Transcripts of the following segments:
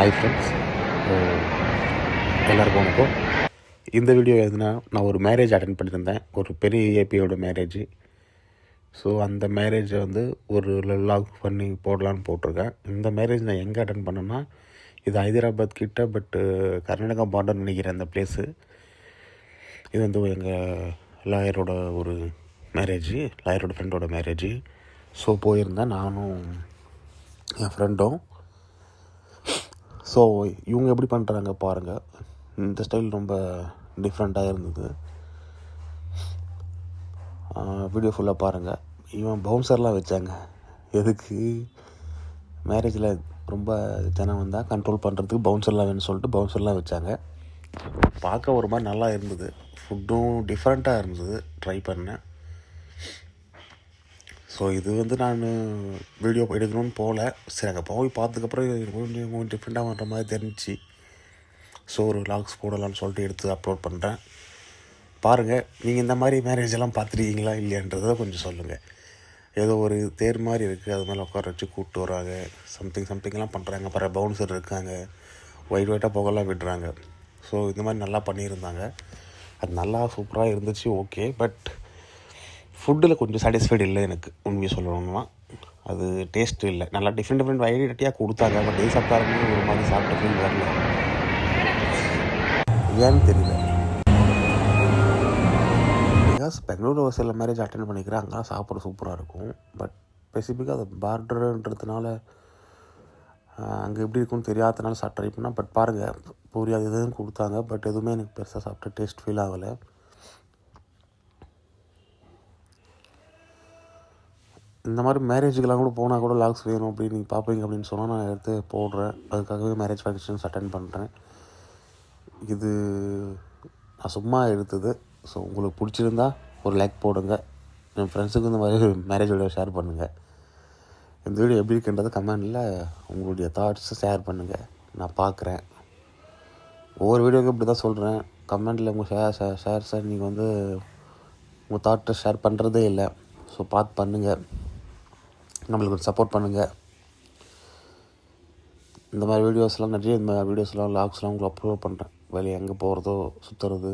Hi friends, எல்லாருக்கும் வணக்கம். இந்த வீடியோ எதுனா, நான் ஒரு மேரேஜ் அட்டென்ட் பண்ணியிருந்தேன், ஒரு பெரிய ஏபியோட மேரேஜ். ஸோ அந்த மேரேஜை வந்து ஒரு லாக் பண்ணி போடலான்னு போட்டிருக்கேன். இந்த மேரேஜ் நான் எங்கே அட்டென்ட் பண்ணேன்னா, இது ஹைதராபாத் கிட்ட, பட்டு கர்நாடகா பார்டர்னு நினைக்கிறேன் அந்த பிளேஸு. இது வந்து எங்கள் லாயரோட ஒரு மேரேஜ், லாயரோட ஃப்ரெண்டோட மேரேஜ். ஸோ போயிருந்தேன் நானும் என் ஃப்ரெண்டும். ஸோ இவங்க எப்படி பண்ணுறாங்க பாருங்கள். இந்த ஸ்டைல் ரொம்ப டிஃப்ரெண்ட்டாக இருந்தது. வீடியோ ஃபுல்லாக பாருங்கள். இவன் பவுன்சர்லாம் வச்சாங்க. எதுக்கு? மேரேஜில் ரொம்ப ஜனம் வந்தால் கண்ட்ரோல் பண்ணுறதுக்கு பவுன்சர்லாம் வேணும்னு சொல்லிட்டு பவுன்சர்லாம் வச்சாங்க. பார்க்க ஒரு மாதிரி நல்லா இருந்தது. ஃபுட்டும் டிஃப்ரெண்ட்டாக இருந்தது, ட்ரை பண்ணேன். ஸோ இது வந்து நான் வீடியோ எடுக்கணும்னு போகல. சரி, அங்கே போய் பார்த்ததுக்கப்புறம் கொஞ்சம் டிஃப்ரெண்ட்டாக பண்ணுற மாதிரி தெரிஞ்சிச்சு. ஸோ ஒரு வ்ளாக்ஸ் போடலான்னு சொல்லிட்டு எடுத்து அப்லோட் பண்ணுறேன். பாருங்கள், நீங்கள் இந்த மாதிரி மேரேஜ் எல்லாம் பார்த்துருக்கீங்களா இல்லையான்றதை கொஞ்சம் சொல்லுங்கள். ஏதோ ஒரு தேர் மாதிரி இருக்குது, அது மேலே உட்கார வச்சு கூப்பிட்டு வராங்க, சம்திங்லாம் பண்ணுறாங்க. அப்புறம் பவுன்சர் இருக்காங்க, ஒயிட்டாக புகலாம் விடுறாங்க. ஸோ இந்த மாதிரி நல்லா பண்ணியிருந்தாங்க. அது நல்லா சூப்பராக இருந்துச்சு, ஓகே. பட் ஃபுட்டில் கொஞ்சம் சாட்டிஸ்ஃபைடு இல்லை எனக்கு, உண்மையை சொல்லணும்னா. அது டேஸ்ட்டு இல்லை. நல்லா டிஃப்ரெண்ட் வெரைட்டியாக கொடுத்தாங்க. பட் எது சாப்பிட்டாலுமே ஒரு மாதிரி சாப்பிட்ட ஃபீல் வரல. ஏன்னு தெரியல. பிகாஸ் பெங்களூர் சில மேரேஜ் அட்டென்ட் பண்ணிக்கிறேன், அங்கெல்லாம் சாப்பிட சூப்பராக இருக்கும். பட் ஸ்பெசிஃபிக்காக அது பார்டருன்றதுனால அங்கே எப்படி இருக்குன்னு தெரியாதனால சாப்பிட்டு ட்ரை பண்ணால். பட் பாருங்கள், பூரி அது எதுவும் கொடுத்தாங்க. பட் எதுவுமே எனக்கு பெருசாக சாப்பிட்ட டேஸ்ட் ஃபீல் ஆகலை. இந்த மாதிரி மேரேஜுக்கெல்லாம் கூட போனால் கூட லாக்ஸ் வேணும் அப்படின்னு நீங்கள் பார்ப்பீங்க அப்படின்னு சொன்னால் நான் எடுத்து போடுறேன். அதுக்காகவே மேரேஜ் ஃபங்க்ஷன்ஸ் அட்டென்ட் பண்ணுறேன். இது நான் சும்மா எடுத்தது. ஸோ உங்களுக்கு பிடிச்சிருந்தா ஒரு லைக் போடுங்க. என் ஃப்ரெண்ட்ஸுக்கு இந்த மாதிரி மேரேஜ் வீடியோ ஷேர் பண்ணுங்கள். இந்த வீடியோ எப்படி இருக்குன்றதை கமெண்டில் உங்களுடைய தாட்ஸை ஷேர் பண்ணுங்கள், நான் பார்க்குறேன். ஒவ்வொரு வீடியோவுக்கு இப்படி தான் சொல்கிறேன். கமெண்டில் உங்கள் ஷேர் நீங்கள் வந்து உங்கள் தாட்டை ஷேர் பண்ணுறதே இல்லை. ஸோ பார்த்து பண்ணுங்கள், நம்மளுக்கு ஒரு சப்போர்ட் பண்ணுங்கள். இந்த மாதிரி வீடியோஸ்லாம் நிறைய, இந்த மாதிரி வீடியோஸ்லாம் வ்ளாக்ஸ்லாம் உங்களுக்கு அப்லோட் பண்ணுறேன். வெளியே எங்கே போகிறதோ, சுற்றுறது,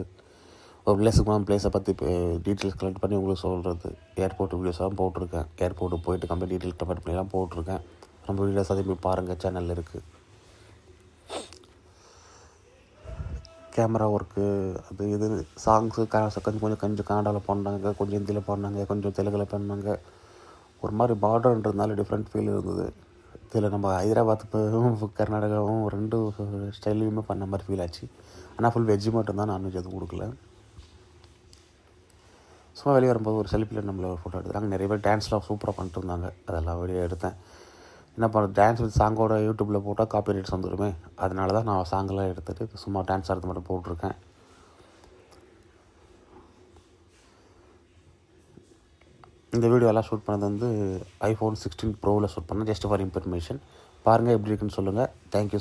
ஒரு பிளேஸுக்கு போன பிளேஸை பற்றி டீட்டெயில்ஸ் கலெக்ட் பண்ணி உங்களுக்கு சொல்கிறது. ஏர்போர்ட் வீடியோஸ்லாம் போட்டிருக்கேன். ஏர்போர்ட்டு போயிட்டு கம்பெனி டீட்டெயில்ஸ் கலெக்ட் பண்ணிலாம் போட்டிருக்கேன். நம்ம வீடியோஸ் அதே போய் பாருங்கள், சேனலில் இருக்குது. கேமரா ஒர்க்கு, அது இது சாங்ஸு கொஞ்சம் கன்னடாவில் பாடினாங்க, கொஞ்சம் ஹிந்தியில் பாடினாங்க, கொஞ்சம் தெலுங்கில் பண்ணாங்க. ஒரு மாதிரி பார்டர்ன்றதுனால டிஃப்ரெண்ட் ஃபீல் இருந்தது. இதில் நம்ம ஹைதராபாத் கர்நாடகாவும் ரெண்டு ஸ்டைல்லையுமே பண்ண மாதிரி ஃபீல் ஆச்சு. ஆனால் ஃபுல் வெஜ்ஜு மட்டும்தான், நான்வெஜ் எதுவும் கொடுக்கல. சும்மா வெளியே வரும்போது ஒரு செல்ஃபியில் நம்மளை ஒரு ஃபோட்டோ எடுத்துகிறாங்க. நிறைய பேர் டான்ஸ்லாம் சூப்பராக பண்ணிட்டு இருந்தாங்க. அதெல்லாம் வீடியோ எடுத்தேன். என்ன பண்ண, டான்ஸ் வித் சாங்கோட யூடியூப்பில் போட்டால் காப்பி ரைட்ஸ் வந்துடுமே, அதனால தான் நான் சாங்கெல்லாம் எடுத்துகிட்டு சும்மா டான்ஸ் ஆடுறது மட்டும் போட்டிருக்கேன். இந்த வீடியோலாம் ஷூட் பண்ணது வந்து iPhone 16 Proவில் ஷூட் பண்ணேன். Just for information. பாருங்கள் எப்படி இருக்குன்னு சொல்லுங்கள். தேங்க்யூ.